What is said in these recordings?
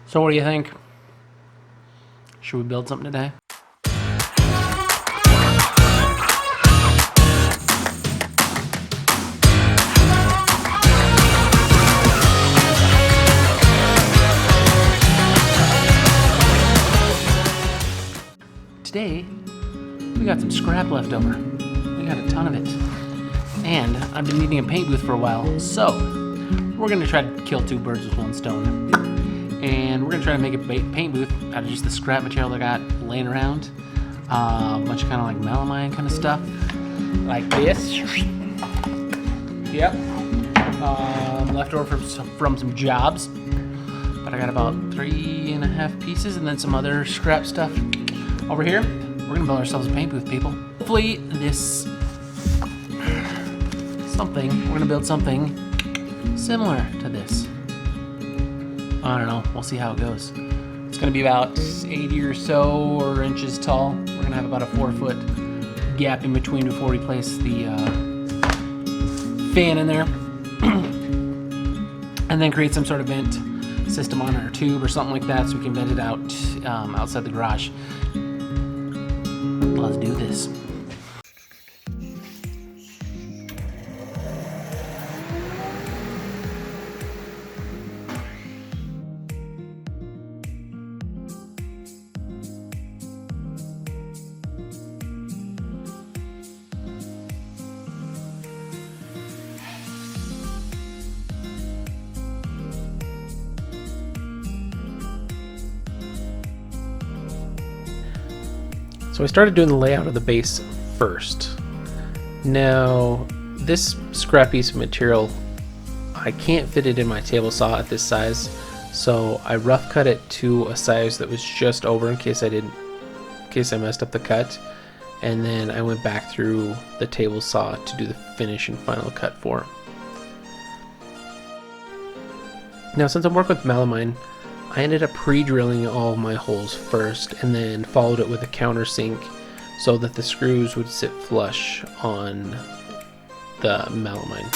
So what do you think? Should we build something today? Today, we got some scrap left over. We got a ton of it. And I've been needing a paint booth for a while, so we're gonna try to kill two birds with one stone. And we're gonna try to make a paint booth out of just the scrap material that I got laying around. A bunch of kind of like melamine kind of stuff, like this. Yep. Left over from some jobs. But I got about 3.5 pieces and then some other scrap stuff over here. We're gonna build ourselves a paint booth, people. Hopefully this we're gonna build something similar to this. I don't know, we'll see how it goes. It's gonna be about 80 or so or inches tall. We're gonna have about a 4-foot gap in between before we place the fan in there. And then create some sort of vent system on our tube or something like that so we can vent it out outside the garage. Let's do this. So I started doing the layout of the base first. Now, this scrap piece of material, I can't fit it in my table saw at this size, so I rough cut it to a size that was just over in case I messed up the cut, and then I went back through the table saw to do the finish and final cut for it. Now, since I'm working with melamine, I ended up pre-drilling all of my holes first and then followed it with a countersink so that the screws would sit flush on the melamine.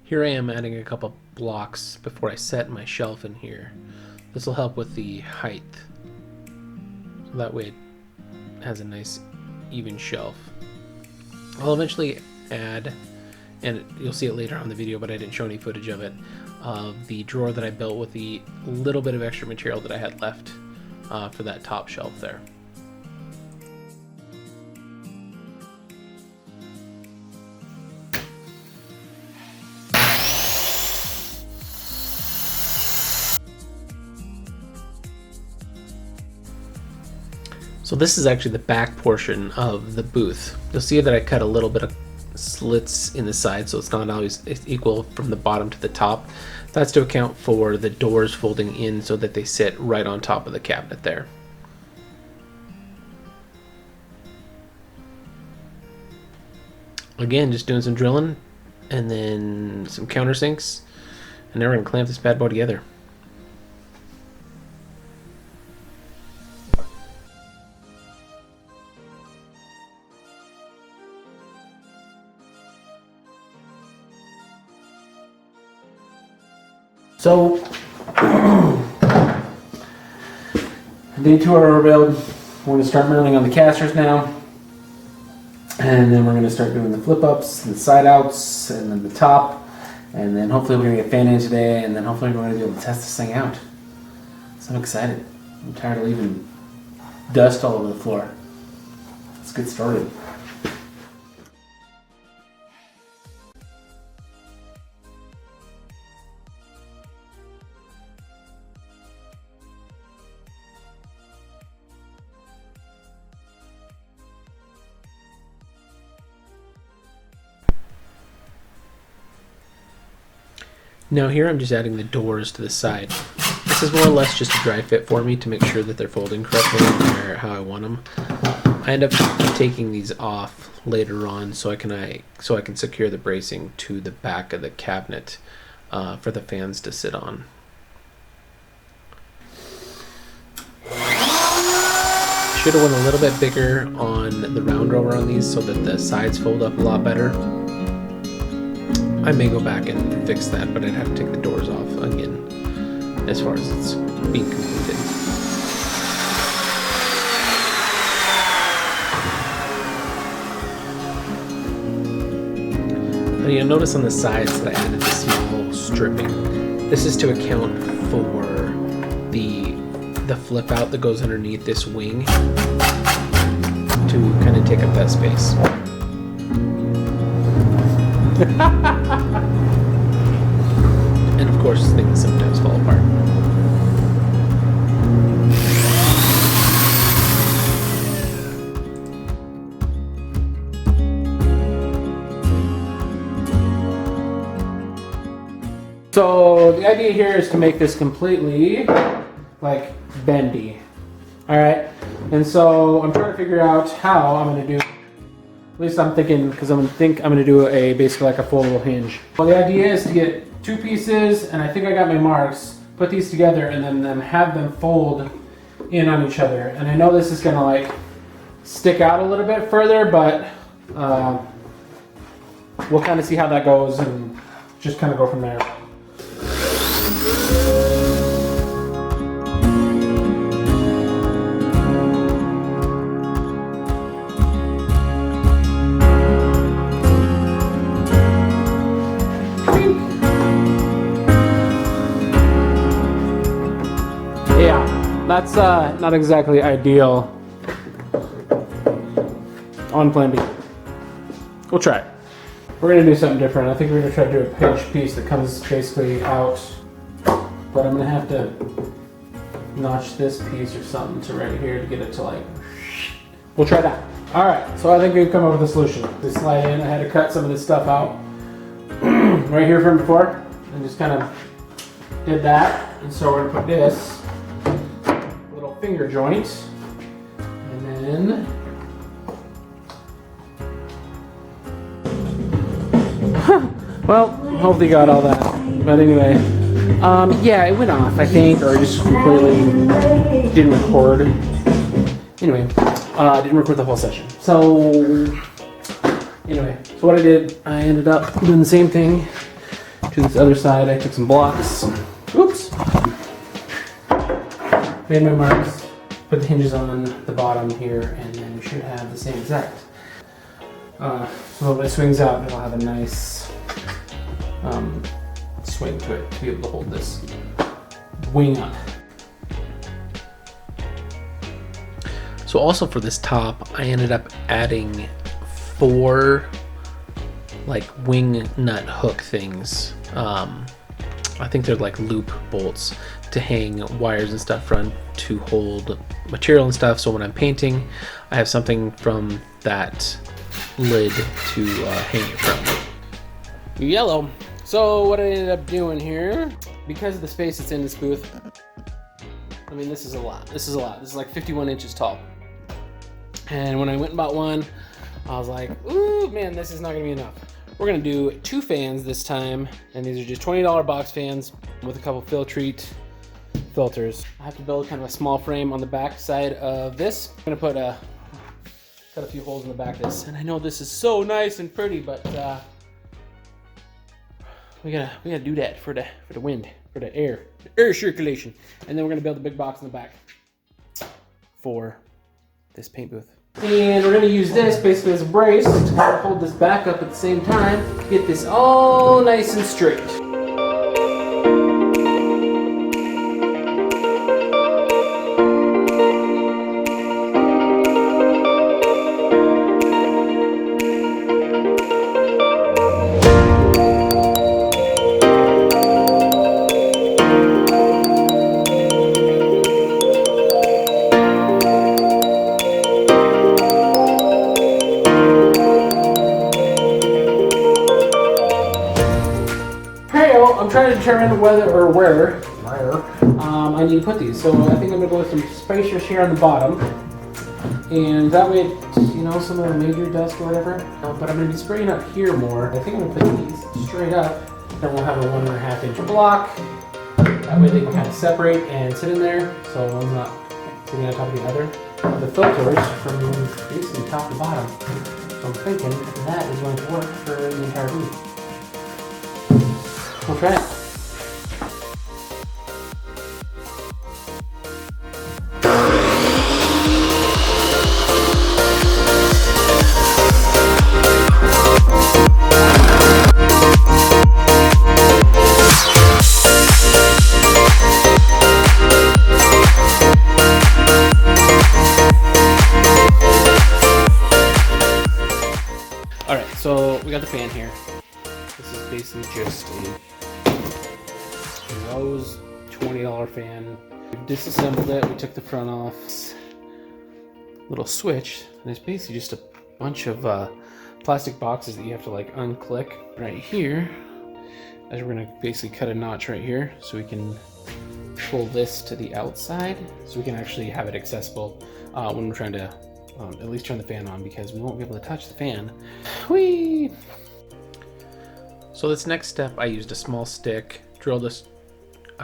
Here I am adding a couple blocks before I set my shelf in here. This will help with the height, so that way it has a nice even shelf. I'll eventually add, and you'll see it later on in the video, but I didn't show any footage of it, the drawer that I built with the little bit of extra material that I had left for that top shelf there. So this is actually the back portion of the booth. You'll see that I cut a little bit of slits in the side, so it's not always equal from the bottom to the top. That's to account for the doors folding in so that they sit right on top of the cabinet there. Again, just doing some drilling and then some countersinks, and then we're gonna clamp this bad boy together. So, day 2 of our build. We're gonna start mounting on the casters now. And then we're gonna start doing the flip ups and the side outs and then the top. And then hopefully we're gonna get fan in today, and then hopefully we're gonna be able to test this thing out. So I'm excited. I'm tired of leaving dust all over the floor. Let's get started. Now here I'm just adding the doors to the side. This is more or less just a dry fit for me to make sure that they're folding correctly or how I want them. I end up taking these off later on so I can secure the bracing to the back of the cabinet for the fans to sit on. Should have went a little bit bigger on the round rover on these so that the sides fold up a lot better. I may go back and fix that, but I'd have to take the doors off again as far as it's being completed. Now you'll notice on the sides that I added the small stripping. This is to account for the flip out that goes underneath this wing to kind of take up that space. And of course, things sometimes fall apart. So the idea here is to make this completely like bendy. All right, and so I'm trying to figure out how I'm going to do. At least I'm thinking, because I'm going to do basically like a foldable hinge. Well, the idea is to get two pieces, and I think I got my marks, put these together, and then have them fold in on each other. And I know this is going to like stick out a little bit further, but we'll kind of see how that goes and just kind of go from there. That's not exactly ideal on plan B. We'll try it. We're gonna do something different. I think we're gonna try to do a pinch piece that comes basically out, but I'm gonna have to notch this piece or something to right here to get it to like, we'll try that. All right, so I think we've come up with a solution. To slide in, I had to cut some of this stuff out right here from before and just kind of did that. And so we're gonna put this finger joint, and then well, hopefully got all that. But anyway, yeah, it went off, I think, or just completely didn't record. Anyway, didn't record the whole session. So anyway, so what I did, I ended up doing the same thing to this other side. I took some blocks. Oops. Made my marks, put the hinges on the bottom here, and then we should have the same exact. So when it swings out, it'll have a nice swing to it to be able to hold this wing up. So also for this top, I ended up adding 4 like wing nut hook things. I think they're like loop bolts to hang wires and stuff from to hold material and stuff. So when I'm painting, I have something from that lid to hang it from. Yellow. So what I ended up doing here, because of the space that's in this booth, I mean, this is a lot. This is a lot. This is like 51 inches tall. And when I went and bought one, I was like, ooh, man, this is not gonna be enough. We're gonna do 2 fans this time, and these are just $20 box fans with a couple Filtrete filters. I have to build kind of a small frame on the back side of this. I'm gonna cut a few holes in the back of this, and I know this is so nice and pretty, but we gotta do that for the wind, for the air circulation, and then we're gonna build a big box in the back for this paint booth. And we're gonna use this basically as a brace to kind of hold this back up at the same time to get this all nice and straight. I'm trying to determine whether or where I need to put these. So I think I'm going to go with some spacers here on the bottom. And that way, you know, some of the major dust or whatever. But I'm going to be spraying up here more. I think I'm going to put these straight up. Then we'll have a 1.5 inch block. That way they can kind of separate and sit in there. So one's not sitting on top of the other. The filters from basically top to bottom. So I'm thinking that is going to work for the entire booth. We'll try it. All right, so we got the fan here. This is basically just a Lowe's $20 fan. We disassembled it, we took the front off. Little switch, and it's basically just a bunch of plastic boxes that you have to like unclick right here. As we're gonna basically cut a notch right here so we can pull this to the outside so we can actually have it accessible when we're trying to at least turn the fan on, because we won't be able to touch the fan. Whee! So this next step, I used a small stick, drilled a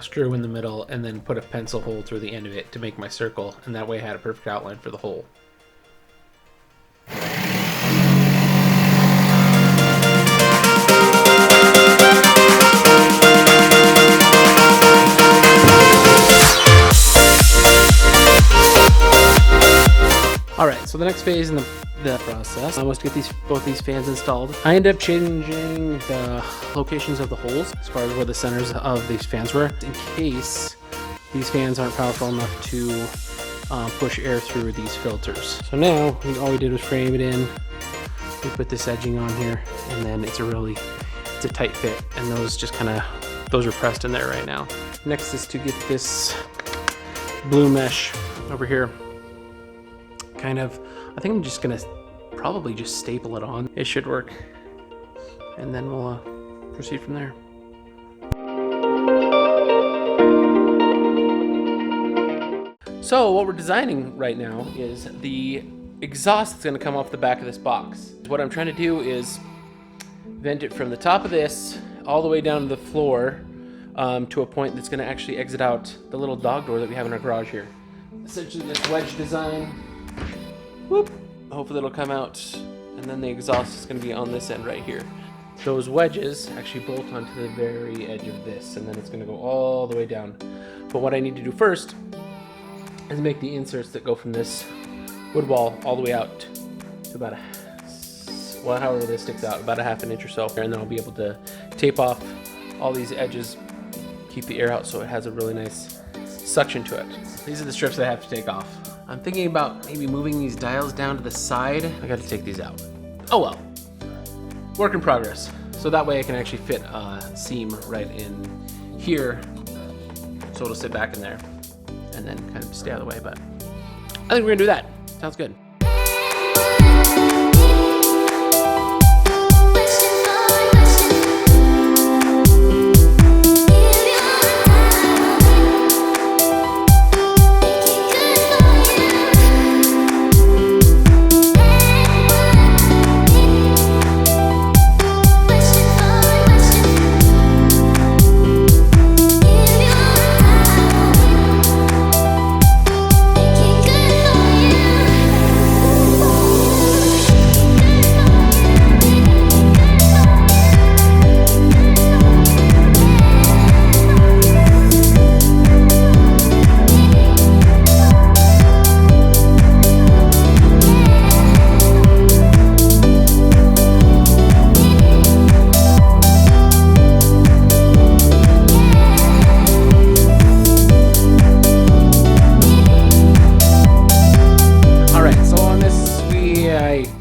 screw in the middle, and then put a pencil hole through the end of it to make my circle, and that way I had a perfect outline for the hole. Alright, so the next phase in the process was to get both these fans installed. I ended up changing the locations of the holes as far as where the centers of these fans were, in case these fans aren't powerful enough to push air through these filters. So now all we did was frame it in. We put this edging on here, and then it's a tight fit, and those are pressed in there right now. Next is to get this blue mesh over here. I think I'm just gonna probably just staple it on. It should work, and then we'll proceed from there. So what we're designing right now is the exhaust that's gonna come off the back of this box. What I'm trying to do is vent it from the top of this all the way down to the floor to a point that's gonna actually exit out the little dog door that we have in our garage here. Essentially this wedge design. Whoop. Hopefully it'll come out, and then the exhaust is going to be on this end right here. Those wedges actually bolt onto the very edge of this, and then it's going to go all the way down. But what I need to do first is make the inserts that go from this wood wall all the way out to about however this sticks out, about 1/2 inch or so, and then I'll be able to tape off all these edges, keep the air out so it has a really nice suction to it. These are the strips that I have to take off. I'm thinking about maybe moving these dials down to the side. I got to take these out. Oh well, work in progress. So that way I can actually fit a seam right in here, so it'll sit back in there and then kind of stay out of the way. But I think we're gonna do that. Sounds good.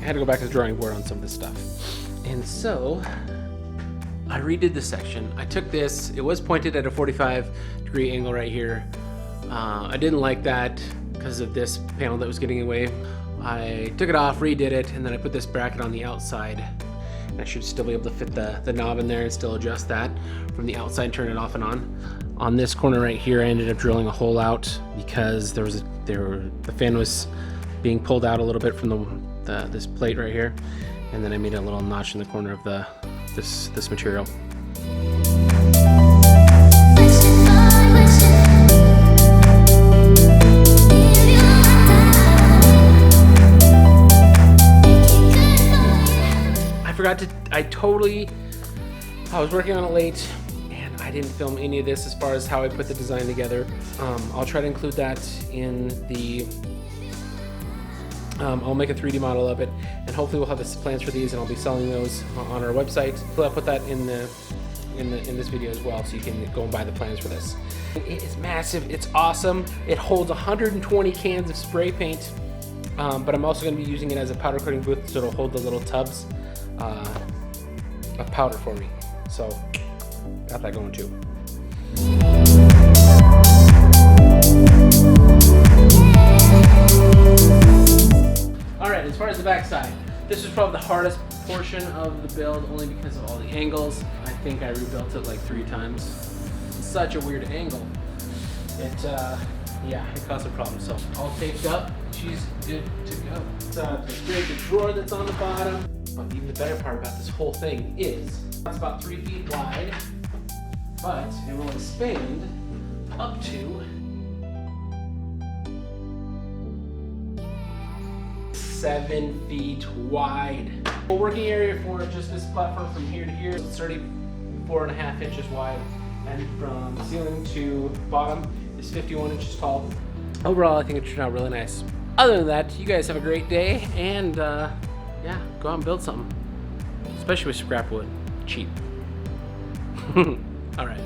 had to go back to the drawing board on some of this stuff. And so I redid this section. I took this, it was pointed at a 45-degree angle right here. I didn't like that because of this panel that was getting away. I took it off, redid it, and then I put this bracket on the outside. And I should still be able to fit the knob in there and still adjust that from the outside, turn it off and on. On this corner right here, I ended up drilling a hole out because the fan was being pulled out a little bit from this plate right here. And then I made a little notch in the corner of this material. I was working on it late and I didn't film any of this as far as how I put the design together. I'll try to include that in the, I'll make a 3D model of it, and hopefully we'll have the plans for these and I'll be selling those on our website. I'll put that in this video as well, so you can go and buy the plans for this. It is massive, it's awesome. It holds 120 cans of spray paint, but I'm also going to be using it as a powder coating booth, so it'll hold the little tubs of powder for me. So got that going too. All right, as far as the back side, this was probably the hardest portion of the build, only because of all the angles. I think I rebuilt it like 3 times. It's such a weird angle. Yeah, it caused a problem. So all taped up, she's good to go. There's the drawer that's on the bottom. But even the better part about this whole thing is it's about 3 feet wide, but it will expand up to 7 feet wide. A working area for just this platform from here to here is 34.5 inches wide, and from ceiling to bottom is 51 inches tall. Overall, I think it turned out really nice. Other than that, you guys have a great day, and yeah, go out and build something, especially with scrap wood, cheap. All right.